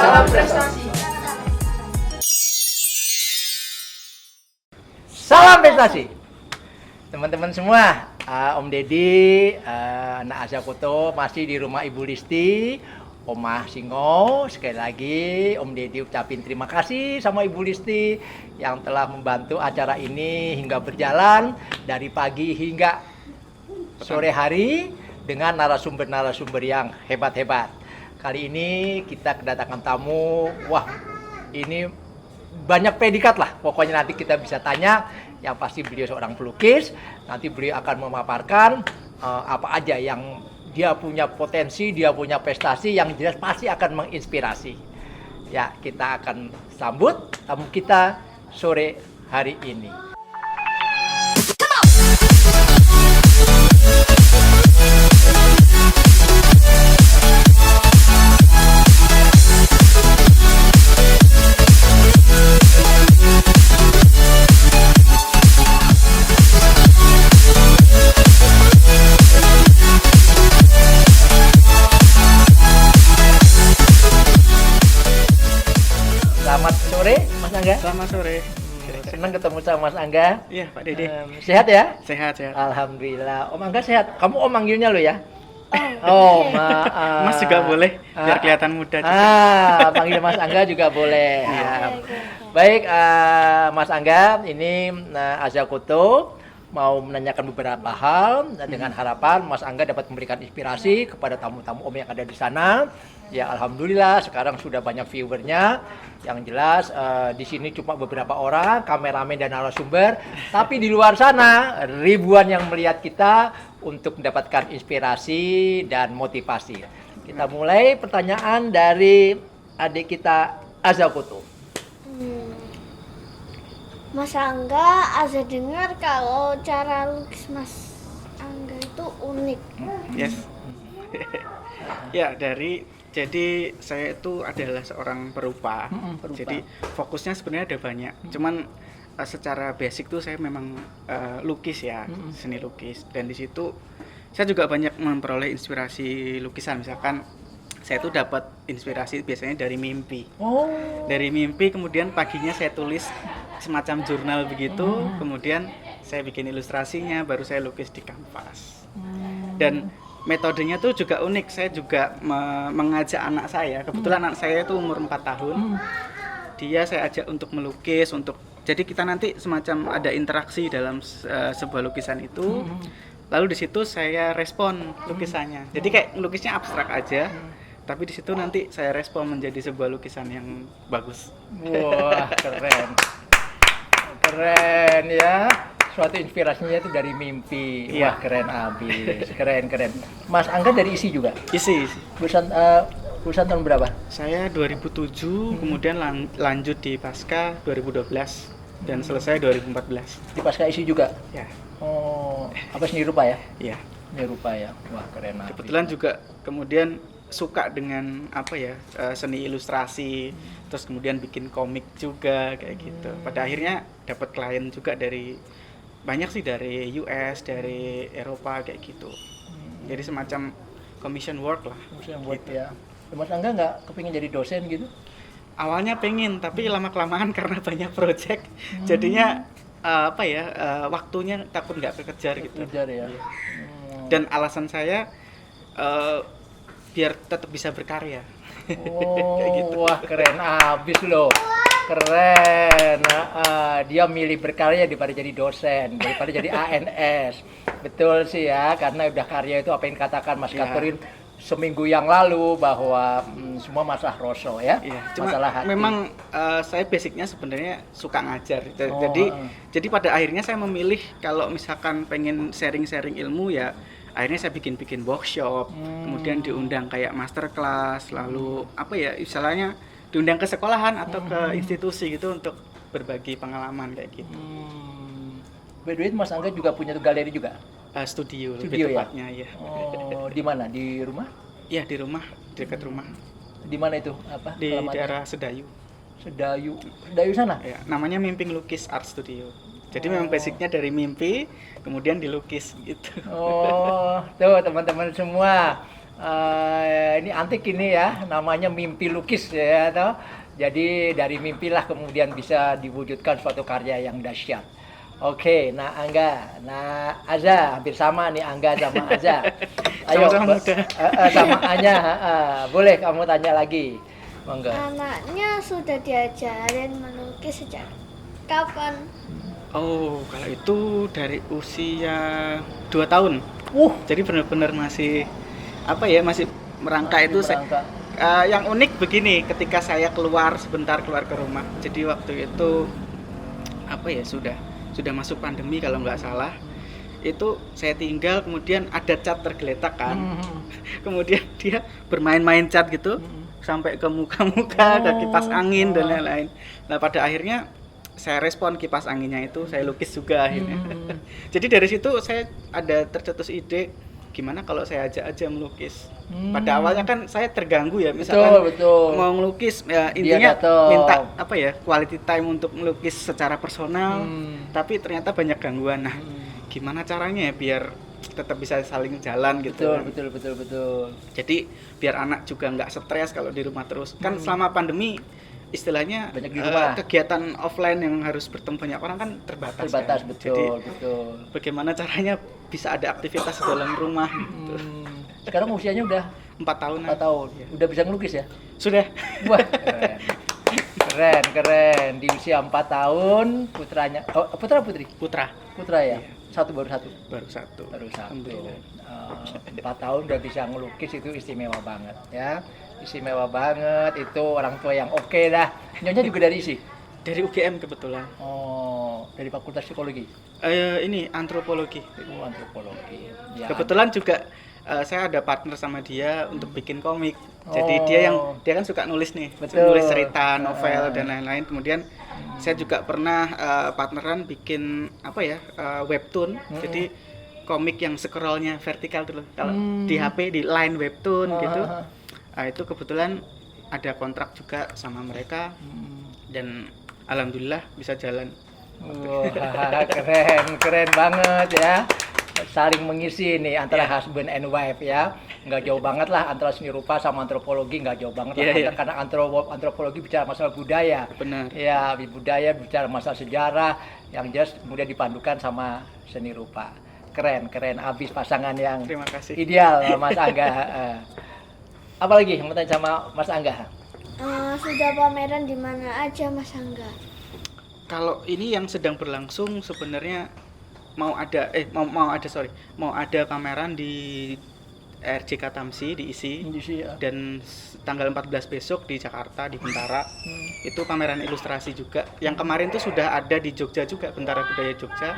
Salam prestasi. Salam prestasi. Teman-teman semua, Om Deddy, anak Azza Foto masih di rumah Ibu Listi, Omah Singo. Sekali lagi Om Deddy ucapin terima kasih sama Ibu Listi yang telah membantu acara ini hingga berjalan dari pagi hingga sore hari dengan narasumber-narasumber yang hebat-hebat. Kali ini kita kedatangan tamu, wah ini banyak predikat lah, pokoknya nanti kita bisa tanya. Yang pasti beliau seorang pelukis, nanti beliau akan memaparkan apa aja yang dia punya potensi, dia punya prestasi yang jelas pasti akan menginspirasi. Ya, kita akan sambut tamu kita sore hari ini. Selamat sore, Mas Angga. Selamat sore. Senang ketemu sama Mas Angga. Iya, Pak Dede. Sehat ya? Sehat. Alhamdulillah. Om Angga sehat. Kamu Om manggilnya lo ya? Oh, maaf. Mas juga boleh, biar kelihatan muda juga. Panggil Mas Angga juga boleh. Baik, Mas Angga, ini Azza Foto mau menanyakan beberapa hal dengan harapan Mas Angga dapat memberikan inspirasi kepada tamu-tamu Om yang ada di sana. Ya, alhamdulillah sekarang sudah banyak viewernya. Yang jelas di sini cuma beberapa orang, kameramen dan narasumber, tapi di luar sana ribuan yang melihat kita untuk mendapatkan inspirasi dan motivasi. Kita mulai pertanyaan dari adik kita Azza Foto. Mas Angga, Azza dengar kalau cara lukis Mas Angga itu unik. Yes. Jadi saya itu adalah seorang perupa. Perupa. Jadi fokusnya sebenarnya ada banyak. Cuman secara basic tuh saya memang lukis ya, seni lukis. Dan di situ saya juga banyak memperoleh inspirasi lukisan. Misalkan saya tuh dapat inspirasi biasanya dari mimpi. Dari mimpi kemudian paginya saya tulis semacam jurnal begitu, kemudian saya bikin ilustrasinya, baru saya lukis di kanvas. Dan metodenya tuh juga unik. Saya juga mengajak anak saya. Kebetulan anak saya itu umur 4 tahun. Dia saya ajak untuk melukis, jadi kita nanti semacam ada interaksi dalam sebuah lukisan itu. Lalu di situ saya respon lukisannya. Jadi kayak lukisnya abstrak aja. Tapi di situ nanti saya respon menjadi sebuah lukisan yang bagus. Wah, keren. Keren ya. Suatu inspirasinya itu dari mimpi. Iya. Wah, keren abis. Keren. Mas Angga dari ISI juga? Isi. Lulusan tahun berapa? Saya 2007, kemudian lanjut di Pasca 2012 dan selesai 2014. Di Pasca ISI juga? Ya. Oh, apa seni rupa ya? Iya. Seni rupa ya. Wah, keren abis. Kebetulan juga kemudian suka dengan seni ilustrasi, terus kemudian bikin komik juga kayak gitu. Pada akhirnya dapat klien juga dari banyak sih, dari US, dari Eropa kayak gitu. Jadi semacam commission work lah. Commission work gitu. ya. Mas Angga nggak kepingin jadi dosen gitu? Awalnya pengen, tapi lama-kelamaan karena banyak project, jadinya waktunya takut nggak kekejar gitu. Kejar ya. Dan alasan saya biar tetap bisa berkarya. Kayak gitu. Wah, keren abis loh. Keren. Dia milih berkarya daripada jadi dosen, daripada jadi ANS. Betul sih ya, karena udah karya itu apa yang dikatakan Mas Catherine seminggu yang lalu bahwa semua masalah rosol ya. Iya, cuma masalah hati. memang saya basicnya sebenarnya suka ngajar. Jadi pada akhirnya saya memilih kalau misalkan pengen sharing-sharing ilmu ya, akhirnya saya bikin workshop, kemudian diundang kayak masterclass, lalu istilahnya diundang ke sekolahan atau ke institusi gitu untuk berbagi pengalaman kayak gitu. By the way, Mas Angga juga punya galeri juga? Studio Studio lebih ya? tepatnya ya. Oh, di mana? Di rumah? Iya, di rumah, dekat rumah. Di mana itu? Apa? Di alamatnya? daerah Sedayu. Sedayu sana? Ya, namanya Mimpi Lukis Art Studio. Jadi memang basicnya dari mimpi, kemudian dilukis gitu. Oh, tuh teman-teman semua. Ini antik ini ya, namanya mimpi lukis ya toh. Jadi dari mimpilah kemudian bisa diwujudkan suatu karya yang dahsyat. Oke, nah Angga, nah Aza, hampir sama nih Angga sama Aza. Ayo, Sama-sama muda. sama Anya, boleh kamu tanya lagi, monggo. Anaknya sudah diajarin melukis sejak kapan? Oh, kalau itu dari usia 2 tahun. Jadi benar-benar masih apa ya, masih merangkak itu. Merangkak. Yang unik begini, ketika saya keluar ke rumah. Jadi waktu itu apa ya, sudah masuk pandemi kalau nggak salah. Itu saya tinggal, kemudian ada cat tergeletak kan. Kemudian dia bermain-main cat gitu sampai ke muka-muka, ke kipas angin dan lain-lain. Nah, pada akhirnya saya respon kipas anginnya itu, saya lukis juga akhirnya. Jadi dari situ saya ada tercetus ide, gimana kalau saya ajak aja melukis. Pada awalnya kan saya terganggu ya, misalkan Betul. mau ngelukis ya, Dia intinya datang. minta apa ya, quality time untuk melukis secara personal, tapi ternyata banyak gangguan. Nah, gimana caranya ya biar tetap bisa saling jalan gitu. Betul. Jadi biar anak juga nggak stres kalau di rumah terus. Kan selama pandemi istilahnya Banyak di rumah. kegiatan offline yang harus bertemu banyak orang kan terbatas. Terbatas, kan? betul, Jadi betul. bagaimana caranya bisa ada aktivitas di dalam rumah gitu. Sekarang usianya udah 4 tahun. 4 tahun. Udah bisa ngelukis ya? Sudah. Wah, keren. Di usia 4 tahun, putranya, putra putri? Putra Putra ya? Baru satu. baru satu. Alhamdulillah. 4 tahun udah bisa ngelukis, itu istimewa banget ya. Istimewa banget, itu orang tua yang oke dah. Nyonya juga dari ISI? Dari UGM kebetulan. Oh, dari Fakultas Psikologi? Ini antropologi. Antropologi. Ya, Kebetulan juga saya ada partner sama dia untuk bikin komik. Jadi dia kan suka nulis nih, Betul. nulis cerita, novel dan lain-lain. Kemudian saya juga pernah partneran bikin apa ya, webtoon. Jadi komik yang scrollnya vertikal dulu. Kalau di HP di line webtoon gitu. Itu kebetulan ada kontrak juga sama mereka dan alhamdulillah bisa jalan. Wah, keren banget ya. Saling mengisi nih antara husband and wife ya. Nggak jauh banget lah antara seni rupa sama antropologi, nggak jauh banget lah. Karena antropologi bicara masalah budaya. Benar. Ya, budaya bicara masalah sejarah yang jelas kemudian dipandukan sama seni rupa. Keren abis pasangan yang Terima kasih. ideal Mas Angga. Apalagi yang mau tanya sama Mas Angga? Sudah pameran di mana aja Mas Angga? Kalau ini yang sedang berlangsung sebenarnya mau ada pameran di RJK Tamsi di ISI dan tanggal 14 besok di Jakarta di Bentara. Itu pameran ilustrasi juga. Yang kemarin tuh sudah ada di Jogja juga, Bentara Budaya Jogja.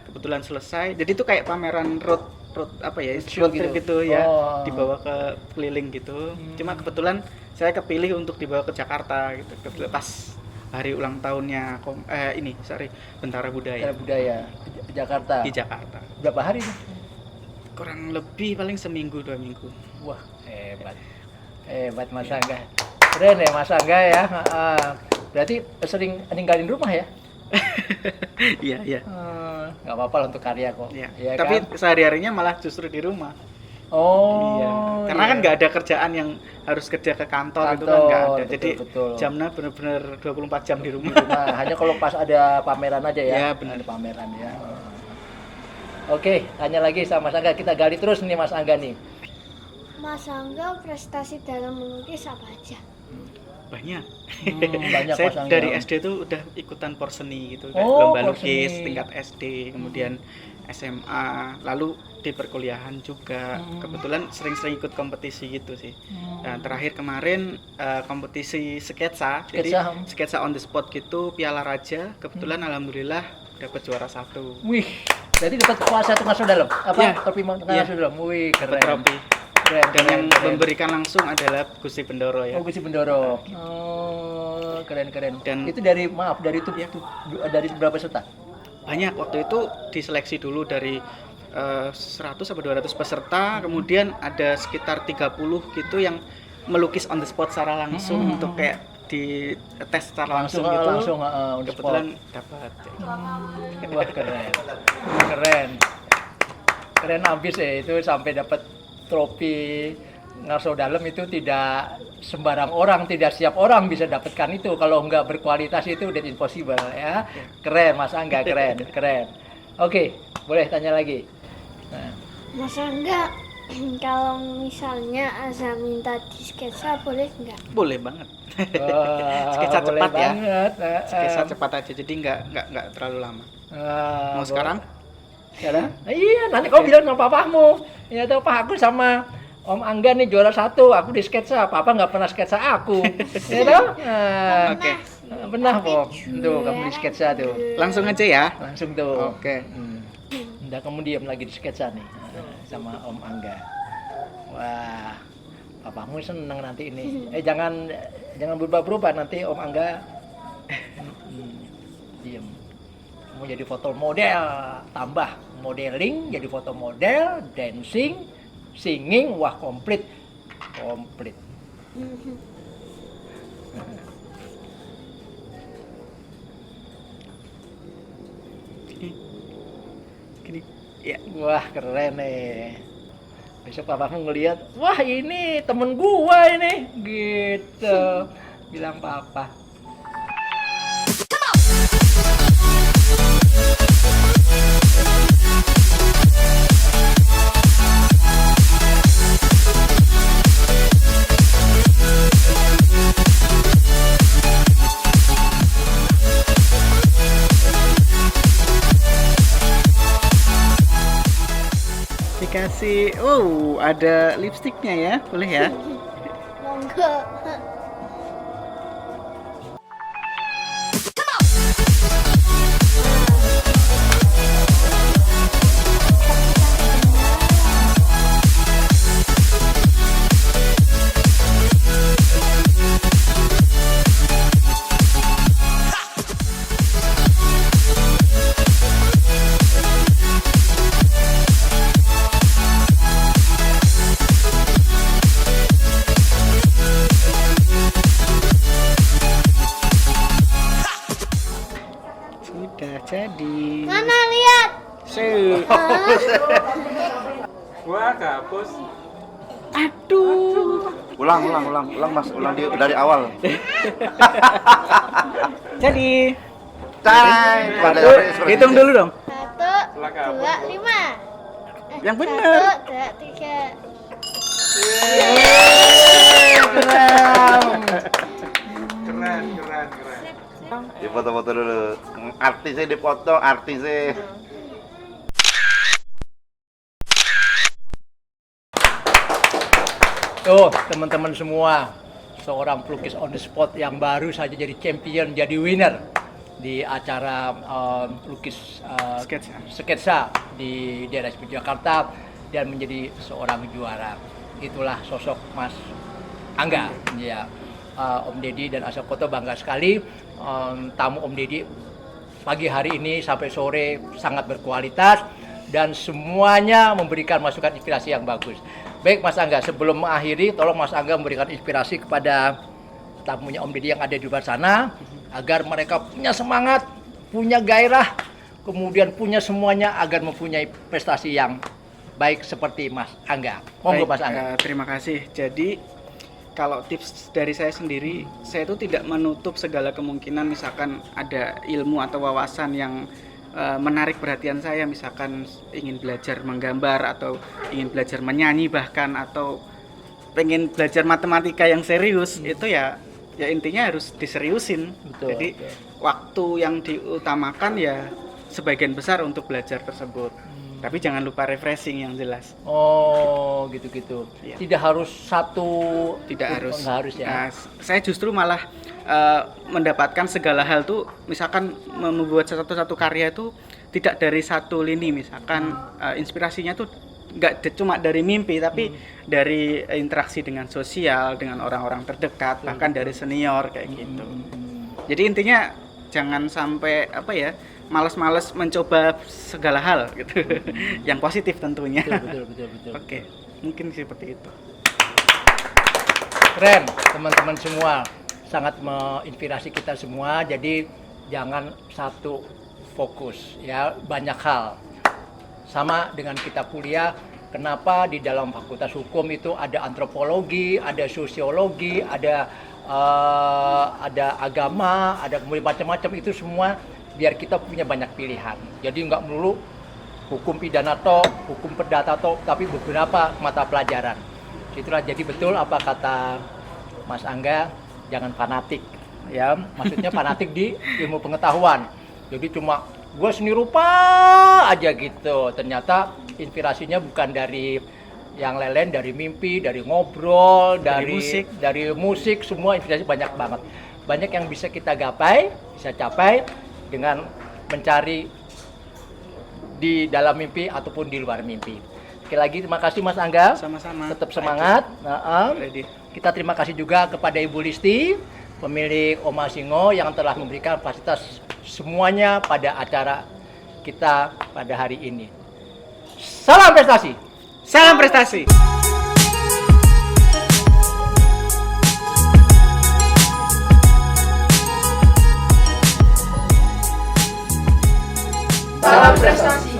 Kebetulan selesai. Jadi itu kayak pameran road apa ya, road trip gitu ya, dibawa ke keliling gitu. Cuma kebetulan saya kepilih untuk dibawa ke Jakarta gitu. Pas hari ulang tahunnya Bentara Budaya. Di Jakarta. Di Jakarta. Berapa hari nih? Kurang lebih paling seminggu 2 minggu. Wah, hebat Mas Angga. Keren ya Mas Angga ya. Berarti sering ninggalin rumah ya? Iya. Nggak apa-apa lah untuk karya kok. Iya. Ya, Tapi kan? sehari-harinya malah justru di rumah. Iya. Karena kan nggak ada kerjaan yang harus kerja ke kantor itu kan nggak ada. Jadi betul. jamnya benar-benar 24 jam di rumah. Hanya kalau pas ada pameran aja ya. Iya, benar. Ada pameran ya. Oke, tanya lagi sama Mas Angga. Kita gali terus nih Mas Angga nih. Mas Angga prestasi dalam melukis apa aja? Banyak. Banyak Saya Mas Angga. dari SD tuh udah ikutan porseni gitu, kayak Oh, lomba porseni. lukis tingkat SD, kemudian SMA, lalu di perkuliahan juga. Kebetulan sering-sering ikut kompetisi gitu sih. Nah, terakhir kemarin kompetisi sketsa, jadi sketsa on the spot gitu, Piala Raja. Kebetulan alhamdulillah dapat juara 1. Wih, berarti dapat kelas 1 nasional dalam? Apa? Iya. Topi nasional dalam. Wih, Dapat keren. trofi. Dan yang memberikan langsung adalah Gusti Bendoro ya. Oh, Gusti Bendoro. Oh, keren. Dan itu dari dari berapa peserta? banyak. Waktu itu diseleksi dulu dari 100 sampai 200 peserta, kemudian ada sekitar 30 gitu yang melukis on the spot secara langsung untuk kayak di tes secara langsung gitu. Kebetulan dapat. Wah, keren abis ya itu sampai dapat trofi ngaso dalam itu tidak sembarang orang, tidak siap orang bisa dapatkan itu. Kalau nggak berkualitas itu udah impossible ya. Keren Mas Angga, keren, keren. Oke, boleh tanya lagi. Nah, Mas Angga, kalau misalnya Aza minta di sketsa boleh nggak? Boleh banget. wah, Sketsa boleh cepat ya. banget. Sketsa cepat aja, jadi nggak terlalu lama. Mau sekarang? Sekarang? Iya, nanti kau bilang sama papamu. Ya tahu Pak, aku sama Om Angga nih juara 1, aku di sketsa. Papa nggak pernah sketsa aku. Ya tahu? Nah, Oke. pernah kok. Tuh, kamu di sketsa tuh. Langsung aja ya. Langsung tuh. Oke. Udah kamu diam lagi di sketsa nih sama Om Angga. Wah, papamu seneng nanti ini. Jangan berubah-berubah nanti Om Angga. Diam. Kamu jadi foto model, tambah modeling, jadi foto model, dancing, singing, wah komplit. Gini. Ya. Wah keren nih. Besok papamu ngelihat, wah ini temen gua ini, gitu. Bilang papa. Dikasih, ada lipstiknya ya, boleh ya? Monggo. Sudah jadi. Mana lihat? Wah, gabus. Aduh. Ulang Mas, dari awal. Jadi. Cai, Hitung dulu dong. 1, 2, 5. Yang bener. 1, 2, 3. Keren. Di foto-foto dulu. Artisnya dipoto, artisnya. Tuh teman-teman semua, seorang pelukis on the spot yang baru saja jadi champion, jadi winner di acara lukis sketsa di daerah Jakarta dan menjadi seorang juara. Itulah sosok Mas Angga. Ya, Om Deddy dan Asa Koto bangga sekali. Tamu Om Deddy pagi hari ini sampai sore sangat berkualitas dan semuanya memberikan masukan inspirasi yang bagus. Baik Mas Angga, sebelum mengakhiri, tolong Mas Angga memberikan inspirasi kepada tamunya Om Deddy yang ada di luar sana agar mereka punya semangat, punya gairah, kemudian punya semuanya agar mempunyai prestasi yang baik seperti Mas Angga. Monggo Mas Angga. Terima kasih. Jadi kalau tips dari saya sendiri, saya itu tidak menutup segala kemungkinan misalkan ada ilmu atau wawasan yang menarik perhatian saya, misalkan ingin belajar menggambar atau ingin belajar menyanyi bahkan atau pengen belajar matematika yang serius, itu ya intinya harus diseriusin. Betul, Jadi betul. waktu yang diutamakan ya sebagian besar untuk belajar tersebut. Tapi jangan lupa refreshing yang jelas. Oh, gitu-gitu. Iya. Tidak harus satu. Tidak harus. Nggak harus ya. Nah, saya justru malah mendapatkan segala hal tuh, misalkan membuat satu karya itu tidak dari satu lini, misalkan inspirasinya tuh nggak cuma dari mimpi, tapi dari interaksi dengan sosial, dengan orang-orang terdekat, bahkan dari senior kayak gitu. Jadi intinya jangan sampai malas-malas mencoba segala hal gitu. Yang positif tentunya. Betul. Oke, mungkin seperti itu. Keren, teman-teman semua. Sangat menginspirasi kita semua. Jadi jangan satu fokus ya, banyak hal. Sama dengan kita kuliah, kenapa di dalam Fakultas Hukum itu ada antropologi, ada sosiologi, ada agama, ada kemudian macam-macam, itu semua biar kita punya banyak pilihan. Jadi nggak melulu hukum pidana toh, hukum perdata toh, tapi beberapa mata pelajaran. Itulah, jadi betul apa kata Mas Angga, jangan fanatik, ya. Maksudnya fanatik di ilmu pengetahuan. Jadi cuma gue seni rupa aja gitu. Ternyata inspirasinya bukan dari yang lain, dari mimpi, dari ngobrol, dari musik, semua inspirasi banyak banget. Banyak yang bisa kita gapai, bisa capai dengan mencari di dalam mimpi ataupun di luar mimpi. Sekali lagi terima kasih Mas Angga. Sama-sama. Tetap semangat. Ready. Kita terima kasih juga kepada Ibu Listi, pemilik Oma Singo, yang telah memberikan fasilitas semuanya pada acara kita pada hari ini. Salam prestasi. Salam prestasi. Salam prestasi.